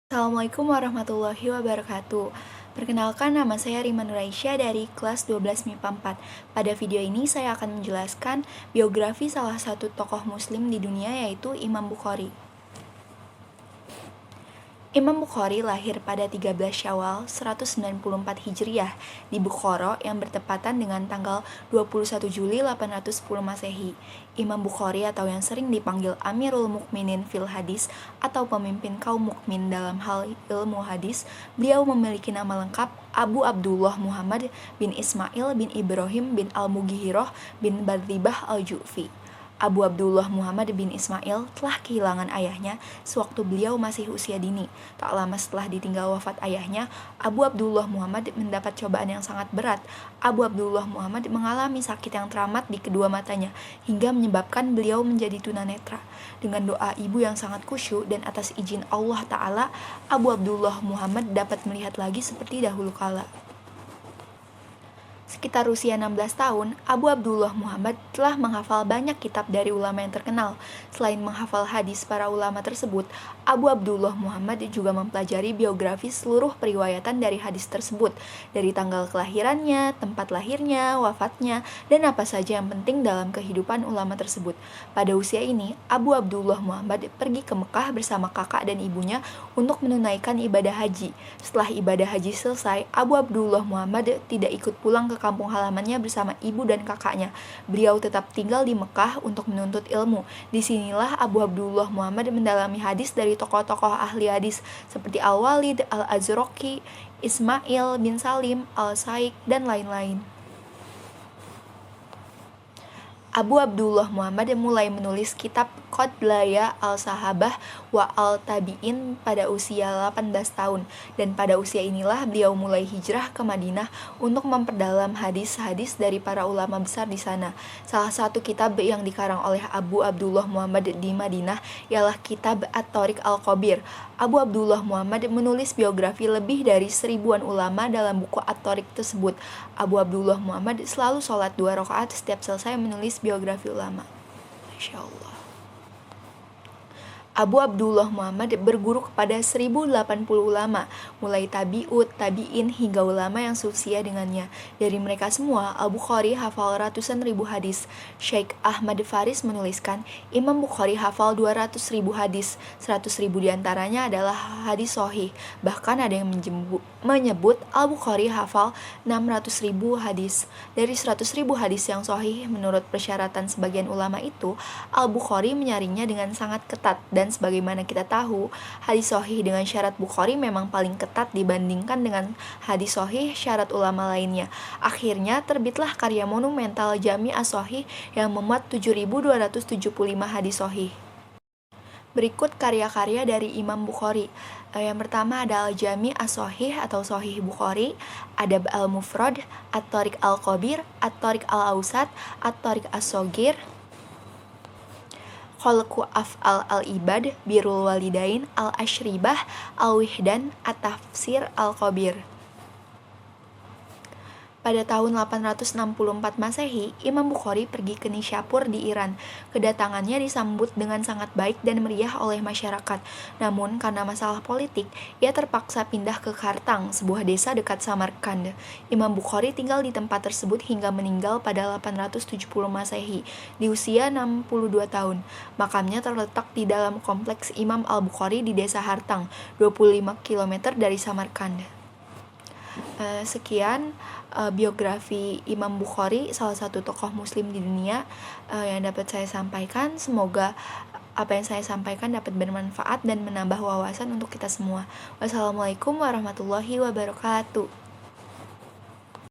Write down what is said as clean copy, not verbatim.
Assalamualaikum warahmatullahi wabarakatuh. Perkenalkan, nama saya Rima Nuraisyah dari kelas 12 MIPA 4. Pada video ini saya akan menjelaskan biografi salah satu tokoh muslim di dunia, yaitu Imam Bukhari. Imam Bukhari lahir pada 13 Syawal 194 Hijriah di Bukhara yang bertepatan dengan tanggal 21 Juli 810 Masehi. Imam Bukhari atau yang sering dipanggil Amirul Mukminin fil Hadis atau pemimpin kaum mukmin dalam hal ilmu hadis, beliau memiliki nama lengkap Abu Abdullah Muhammad bin Ismail bin Ibrahim bin Al-Mughirah bin Badzibah Al-Ju'fi. Abu Abdullah Muhammad bin Ismail telah kehilangan ayahnya sewaktu beliau masih usia dini. Tak lama setelah ditinggal wafat ayahnya, Abu Abdullah Muhammad mendapat cobaan yang sangat berat. Abu Abdullah Muhammad mengalami sakit yang teramat di kedua matanya, hingga menyebabkan beliau menjadi tunanetra. Dengan doa ibu yang sangat khusyuk dan atas izin Allah Ta'ala, Abu Abdullah Muhammad dapat melihat lagi seperti dahulu kala. Sekitar usia 16 tahun, Abu Abdullah Muhammad telah menghafal banyak kitab dari ulama yang terkenal. Selain menghafal hadis para ulama tersebut, Abu Abdullah Muhammad juga mempelajari biografi seluruh periwayatan dari hadis tersebut, dari tanggal kelahirannya, tempat lahirnya, wafatnya, dan apa saja yang penting dalam kehidupan ulama tersebut. Pada usia ini, Abu Abdullah Muhammad pergi ke Mekah bersama kakak dan ibunya untuk menunaikan ibadah haji. Setelah ibadah haji selesai, Abu Abdullah Muhammad tidak ikut pulang ke kampung halamannya bersama ibu dan kakaknya. Beliau tetap tinggal di Mekah untuk menuntut ilmu. Disinilah Abu Abdullah Muhammad mendalami hadis dari tokoh-tokoh ahli hadis seperti Al-Walid, Al-Azraqi, Ismail bin Salim, Al-Saiq, dan lain-lain. Abu Abdullah Muhammad mulai menulis kitab Qadlaya al-Sahabah wa al-Tabi'in pada usia 18 tahun, dan pada usia inilah beliau mulai hijrah ke Madinah untuk memperdalam hadis-hadis dari para ulama besar di sana. Salah satu kitab yang dikarang oleh Abu Abdullah Muhammad di Madinah ialah kitab At-Thariq Al-Kabir. Abu Abdullah Muhammad menulis biografi lebih dari 1000-an ulama dalam buku At-Thariq tersebut. Abu Abdullah Muhammad selalu sholat 2 rakaat setiap selesai menulis biografi ulama. Masya Allah. Abu Abdullah Muhammad berguru kepada 1080 ulama, mulai tabi'ut, tabi'in, hingga ulama yang seusia dengannya. Dari mereka semua, Al-Bukhari hafal ratusan ribu hadis. Syekh Ahmad Faris menuliskan, Imam Bukhari hafal 200.000 hadis, 100.000 diantaranya adalah hadis sahih. Bahkan ada yang menyebut Al-Bukhari hafal 600.000 hadis. Dari 100.000 hadis yang sahih, menurut persyaratan sebagian ulama itu, Al-Bukhari menyaringnya dengan sangat ketat. Dan sebagaimana kita tahu, hadis sahih dengan syarat Bukhari memang paling ketat dibandingkan dengan hadis sahih syarat ulama lainnya. Akhirnya terbitlah karya monumental Jami' as-Sahih yang memuat 7.275 hadis sahih. Berikut karya-karya dari Imam Bukhari. Yang pertama adalah Jami' as-Sahih atau Sahih Bukhari, Adab al-Mufrad, At-Thariq al-Kabir, At-Thariq al-Awsat, At-Thariq as-Shagir, Khalqu Af'al al-Ibad, Birrul Walidain, Al-Ashribah, Al-Wihdan, At-Tafsir al-Kabir. Pada tahun 864 Masehi, Imam Bukhari pergi ke Nishapur di Iran. Kedatangannya disambut dengan sangat baik dan meriah oleh masyarakat. Namun, karena masalah politik, ia terpaksa pindah ke Khartang, sebuah desa dekat Samarkand. Imam Bukhari tinggal di tempat tersebut hingga meninggal pada 870 Masehi, di usia 62 tahun. Makamnya terletak di dalam kompleks Imam Al-Bukhari di desa Hartang, 25 km dari Samarkand. Sekian biografi Imam Bukhari, salah satu tokoh muslim di dunia, yang dapat saya sampaikan. Semoga apa yang saya sampaikan dapat bermanfaat dan menambah wawasan untuk kita semua. Wassalamualaikum warahmatullahi wabarakatuh.